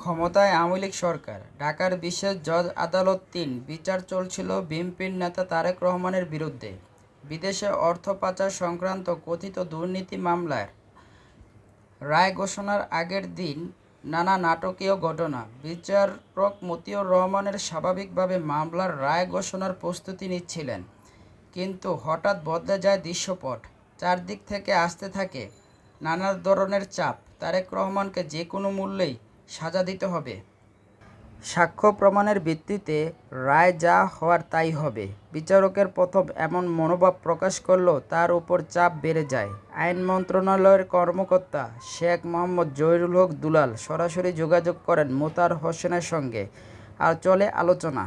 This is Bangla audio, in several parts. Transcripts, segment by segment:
ক্ষমতায় আওয়ামী লীগ সরকার। ঢাকার বিশেষ জজ আদালত ৩ বিচার চলছিল বিএনপির নেতা তারেক রহমানের বিরুদ্ধে বিদেশে অর্থ পাচার সংক্রান্ত কথিত দুর্নীতি মামলার রায় ঘোষণার আগের দিন নানা নাটকীয় ঘটনা। বিচারক মতিউর রহমানের স্বাভাবিকভাবে মামলার রায় ঘোষণার প্রস্তুতি নিচ্ছিলেন, কিন্তু হঠাৎ বদলে যায় দৃশ্যপট। চারদিক থেকে আসতে থাকে নানা ধরনের চাপ। তারেক রহমানকে যে কোনো মূল্যেই সাজা দিতে হবে। সাক্ষ্য প্রমাণের ভিত্তিতে রায় যা হওয়ার তাই হবে। বিচারকের প্রথম এমন মনোভাব প্রকাশ করলেও তার উপর চাপ বেড়ে যায়। আইন মন্ত্রণালয়ের কর্মকর্তা শেখ মোহাম্মদ জহিরুল হক দুলাল সরাসরি যোগাযোগ করেন মোতাহার হোসেনের সঙ্গে, আর চলে আলোচনা।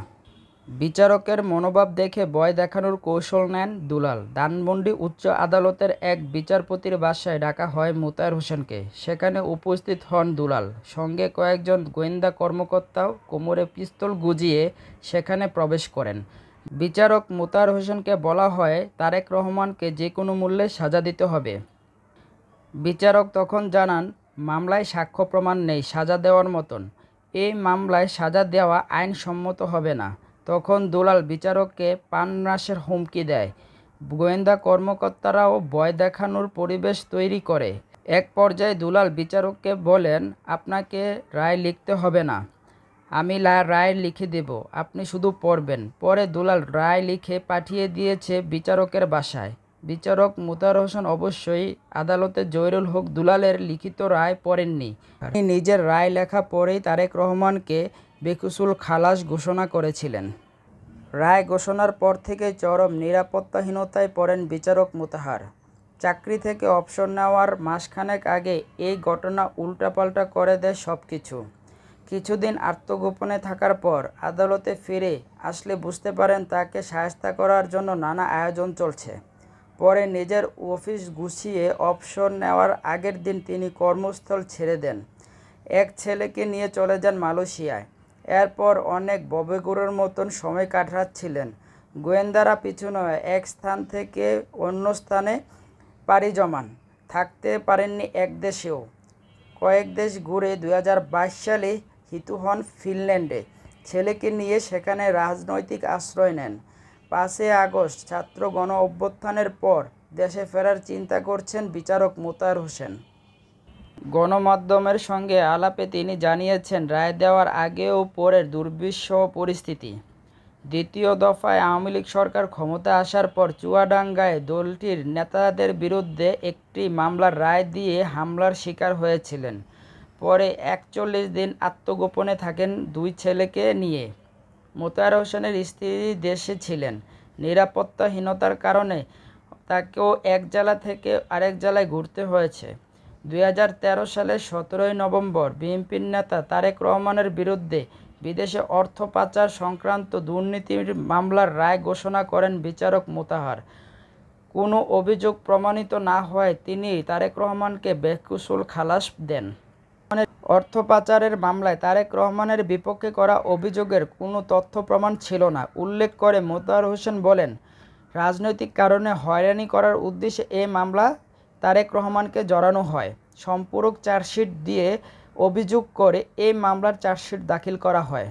বিচারকের মনোভাব দেখে ভয় দেখানোর কৌশল নেন দুলাল। ধানমন্ডি উচ্চ আদালতের এক বিচারপতির বাসায় ডাকা হয় মোতাহার হোসেনকে। সেখানে উপস্থিত হন দুলাল, সঙ্গে কয়েকজন গোয়েন্দা কর্মকর্তাও কোমরে পিস্তল গুজিয়ে সেখানে প্রবেশ করেন। বিচারক মোতাহার হোসেনকে বলা হয় তারেক রহমানকে যে কোনো মূল্যে সাজা দিতে হবে। বিচারক তখন জানান, মামলায় সাক্ষ্য প্রমাণ নেই সাজা দেওয়ার মতন। এই মামলায় সাজা দেওয়া আইনসম্মত হবে না। তখন দুলাল বিচারককে প্রাণনাশের হুমকি দেয়। গোয়েন্দা কর্মকর্তারাও ভয় দেখানোর পরিবেশ তৈরি করে। এক পর্যায়ে দুলাল বিচারককে বলেন, আপনাকে রায় লিখতে হবে না, আমি রায় লিখে দেব, আপনি শুধু পড়বেন। পরে দুলাল রায় লিখে পাঠিয়ে দিয়েছে বিচারকের বাসায়। বিচারক মোতাহার হোসেন অবশ্যই আদালতে জহিরুল হক দুলালের লিখিত রায় পড়েননি। তিনি নিজের রায় লেখা পড়েই তারেক রহমানকে বেকসুর খালাস ঘোষণা করেছিলেন। রায় ঘোষণার পর থেকে চরম নিরাপত্তাহীনতায় পড়েন বিচারক মোতাহার। চাকরি থেকে অবসর নেওয়ার মাসখানেক আগে এই ঘটনা উল্টাপাল্টা করে দেয় সব কিছু। কিছুদিন আত্মগোপনে থাকার পর আদালতে ফিরে আসলে বুঝতে পারেন তাকে শায়েস্তা করার জন্য নানা আয়োজন চলছে। পরে নিজের অফিস গুছিয়ে অবসর নেওয়ার আগের দিন তিনি কর্মস্থল ছেড়ে দেন। এক ছেলেকে নিয়ে চলে যান মালয়েশিয়ায়। এরপর অনেক ববেগুড়ের মতন সময় কাটাচ্ছিলেন। গোয়েন্দারা পিছনে এক স্থান থেকে অন্য স্থানে পাড়ি জমান। থাকতে পারেননি এক দেশেও। কয়েক দেশ ঘুরে 2022 সালে হিতু হন ফিনল্যান্ডে। ছেলেকে নিয়ে সেখানে রাজনৈতিক আশ্রয় নেন। 5 আগস্ট ছাত্র গণ অভ্যুত্থানের পর দেশে ফেরার চিন্তা করছেন বিচারক মোতাহার হোসেন। গণমাধ্যমের সঙ্গে আলাপে তিনি জানিয়েছেন, রায় দেওয়ার আগে ও পরের দুর্বিষহ পরিস্থিতি। দ্বিতীয় দফায় আওয়ামী লীগ সরকার ক্ষমতায় আসার পর চুয়াডাঙ্গায় দলটির নেতাদের বিরুদ্ধে একটি মামলার রায় দিয়ে হামলার শিকার হয়েছিলেন। পরে 41 দিন আত্মগোপনে থাকেন দুই ছেলেকে নিয়ে। মোতাহার হোসেনের স্ত্রী দেশে ছিলেন। নিরাপত্তাহীনতার কারণে তাকেও এক জেলা থেকে আরেক জেলায় ঘুরতে হয়েছে। 2013 সালের 17 নভেম্বর বিএনপির নেতা তারেক রহমানের বিরুদ্ধে বিদেশে অর্থ পাচার সংক্রান্ত দুর্নীতির মামলার রায় ঘোষণা করেন বিচারক মোতাহার। কোনো অভিযোগ প্রমাণিত না হওয়ায় তিনি তারেক রহমানকে বেকসুর খালাস দেন। অর্থ পাচারের মামলায় তারেক রহমানের বিপক্ষে করা অভিযোগের কোনো তথ্য প্রমাণ ছিল না উল্লেখ করে মোতাহার হোসেন বলেন, রাজনৈতিক কারণে হয়রানি করার উদ্দেশ্যে এই মামলা তারেক রহমানকে জড়ানো হয়। সম্পূরক চার্জশিট দিয়ে অভিযোগ করে এই মামলার চার্জশিট দাখিল করা হয়।